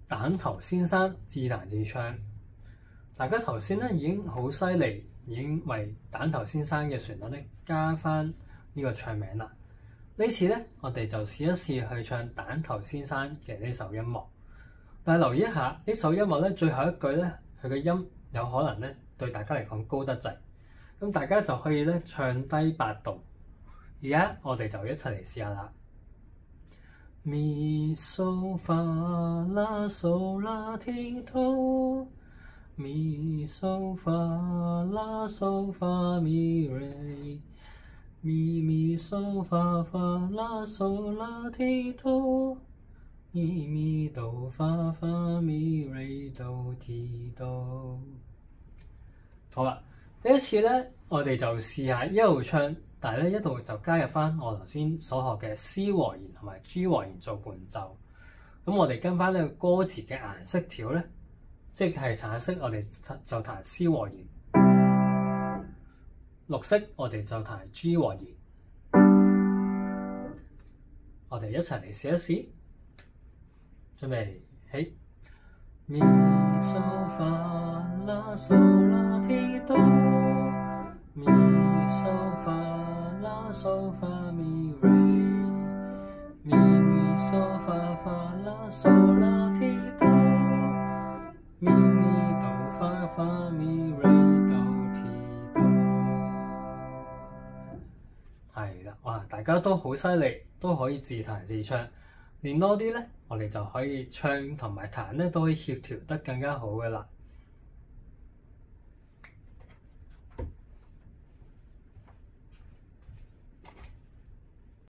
蛋頭先生自彈自唱。大家頭先咧已經好犀利，已經為蛋頭先生嘅旋律咧加翻呢個唱名啦。呢次咧，我哋就試一試去唱蛋頭先生嘅呢首音樂。但係留意一下呢首音樂咧，最後一句咧，佢嘅音有可能咧對大家嚟講高得滯，咁大家就可以咧唱低8度。而家我哋就一齊嚟試下啦。咪嗦發啦嗦啦提哆，咪嗦發啦嗦發咪唻，咪咪嗦發發啦嗦啦提哆，咪咪哆發發咪唻哆提哆。好啦，呢一次咧，我哋就試下一路唱。但係咧，一度就加入翻我頭先所學嘅 C 和弦同埋 G 和弦做伴奏。咁我哋跟翻呢個歌詞嘅顏色條咧，即係橙色，我哋就彈 C 和弦；綠色我哋就彈 G 和弦。我哋一齊嚟試一試，準備起。咪嗦發啦嗦啦提哆，咪嗦發啦嗦發咪唻，咪咪嗦發發啦嗦啦提哆，咪咪哆發發咪唻哆提哆。係啦，哇！大家都好犀利，都可以自彈自唱。練多啲咧，我哋就可以唱同埋彈咧，都可以協調得更加好嘅啦。